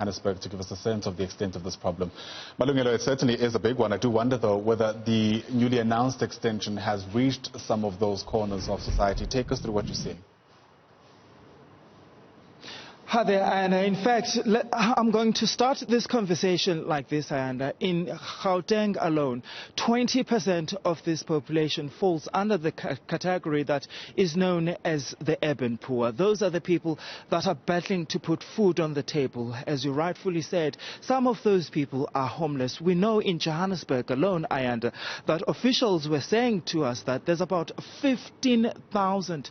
Johannesburg to give us a sense of the extent of this problem. Malungelo, it certainly is a big one. I do wonder, though, whether the newly announced extension has reached some of those corners of society. Take us through what you're seeing. Hi there, Ayanda. In fact, I'm going to start this conversation like this, Ayanda. In Gauteng alone, 20% of this population falls under the category that is known as the urban poor. Those are the people that are battling to put food on the table. As you rightfully said, some of those people are homeless. We know in Johannesburg alone, Ayanda, that officials were saying to us that there's about 15,000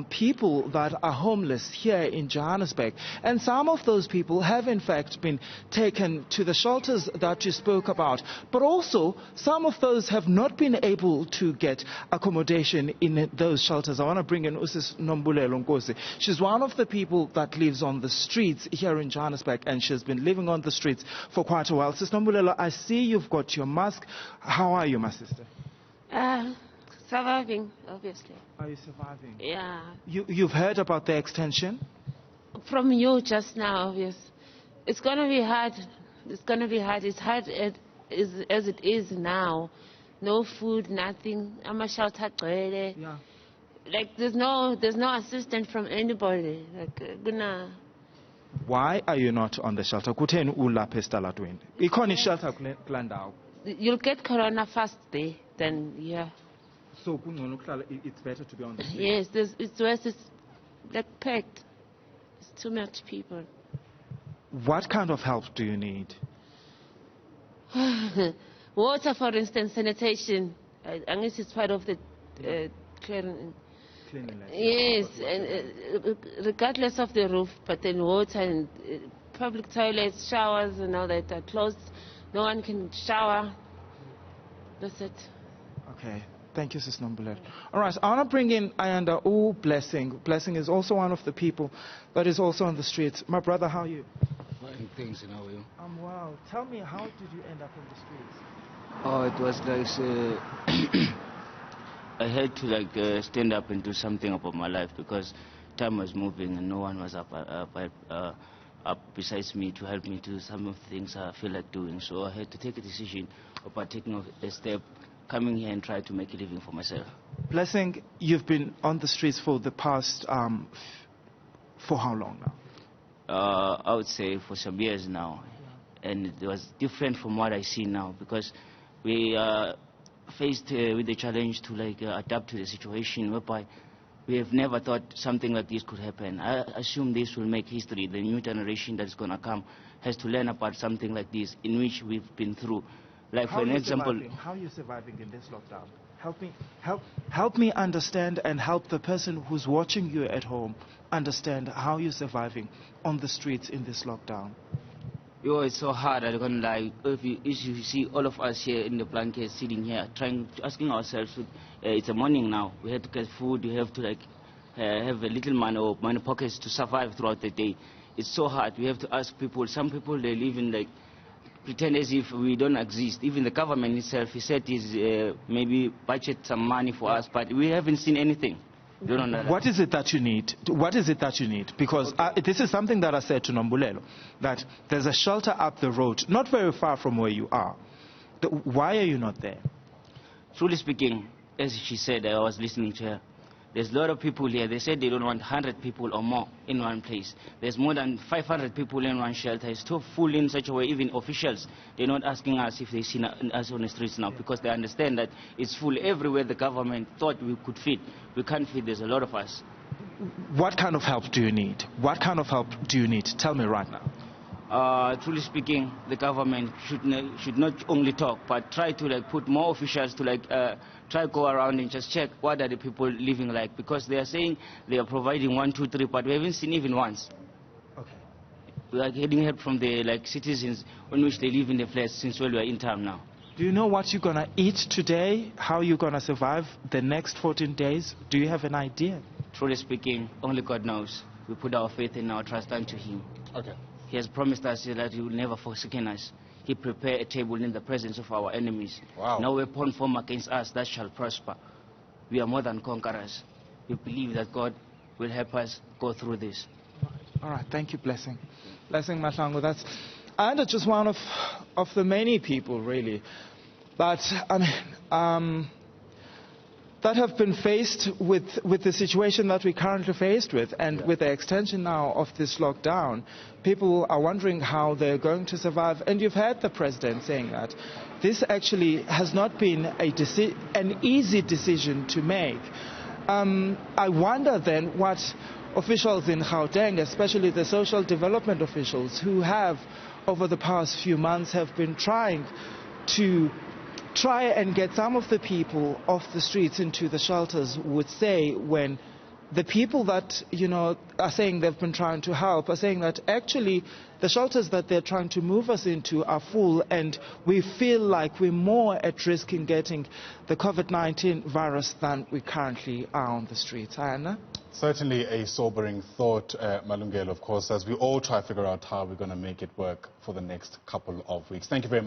people that are homeless here in Johannesburg, and some of those people have in fact been taken to the shelters that you spoke about, but also some of those have not been able to get accommodation in those shelters. I want to bring in Usis Nombolelo Nkosi. She's one of the people that lives on the streets here in Johannesburg, and she's been living on the streets for quite a while. Sis Nombolelo, I see you've got your mask. How are you, my sister? Surviving, obviously. Are you surviving? Yeah. You've heard about the extension? From you just now, obvious. It's going to be hard. It's going to be hard. It's hard as it is now. No food, nothing. I'm a shelter. Yeah. Like there's no assistance from anybody. Like gonna. Why are you not on the shelter? Kutheni ulapha esitalatweni? Ikhona ishelter kule ndawo. You'll get corona fast there than here. So it's better to be on the street? Yes, it's worse. It's like packed. It's too much people. What kind of help do you need? Water, for instance, sanitation. I guess it's part of the cleaning. Yes, and regardless of the roof, but then water and public toilets, showers and all that are closed. No one can shower. That's it. Okay. Thank you, Sis Nombolelo. All right, I want to bring in Ayanda. Oh, Blessing. Blessing is also one of the people that is also on the streets. My brother, how are you? Fine, thanks, and how are you? I'm well. Tell me, how did you end up on the streets? Oh, it was like I had to stand up and do something about my life because time was moving and no one was up besides me to help me do some of the things I feel like doing. So I had to take a decision about taking a step, coming here and try to make a living for myself. Blessing, you've been on the streets for the past, for how long now? I would say for some years now. Yeah. And it was different from what I see now because we are faced with the challenge to adapt to the situation whereby we have never thought something like this could happen. I assume this will make history. The new generation that's going to come has to learn about something like this in which we've been through. Like for an example, how are you surviving in this lockdown? Help me understand and help the person who's watching you at home understand how you're surviving on the streets in this lockdown. Yo, it's so hard. I don't lie. If you see all of us here in the blankets sitting here, asking ourselves, it's a morning now. We have to get food. We have to have a little money or money pockets to survive throughout the day. It's so hard. We have to ask people. Some people they live in pretend as if we don't exist. Even the government itself, he said is maybe budget some money for us, but we haven't seen anything. Don't know. What is it that you need? What is it that you need? Because this is something that I said to Nombolelo, that there's a shelter up the road, not very far from where you are. Why are you not there? Truly speaking, as she said, I was listening to her. There's a lot of people here. They said they don't want 100 people or more in one place. There's more than 500 people in one shelter. It's too full in such a way, even officials, they're not asking us if they see us on the streets now because they understand that it's full everywhere the government thought we could fit. We can't fit. There's a lot of us. What kind of help do you need? What kind of help do you need? Tell me right now. Truly speaking, the government should not only talk, but try to put more officials to try go around and just check what are the people living like, because they are saying they are providing 1, 2, 3, but we haven't seen even once. Okay. We are getting help from the citizens on which they live in the flats since we are in town now. Do you know what you're gonna eat today? How you're gonna survive the next 14 days? Do you have an idea? Truly speaking, only God knows. We put our faith and our trust unto Him. Okay. He has promised us that He will never forsake us. He prepared a table in the presence of our enemies. Wow. No weapon formed against us that shall prosper. We are more than conquerors. We believe that God will help us go through this. All right, thank you, Blessing. Blessing Mahlangu, that's and just one of the many people, really, that, that have been faced with the situation that we're currently faced with, and with the extension now of this lockdown, people are wondering how they're going to survive. And you've heard the President saying that this actually has not been an easy decision to make. I wonder then what officials in Gauteng, especially the social development officials, who have over the past few months have been trying and get some of the people off the streets into the shelters, would say, when the people that, are saying they've been trying to help are saying that actually the shelters that they're trying to move us into are full, and we feel like we're more at risk in getting the COVID-19 virus than we currently are on the streets. Ayanda? Certainly a sobering thought, Malungelo, of course, as we all try to figure out how we're going to make it work for the next couple of weeks. Thank you very much.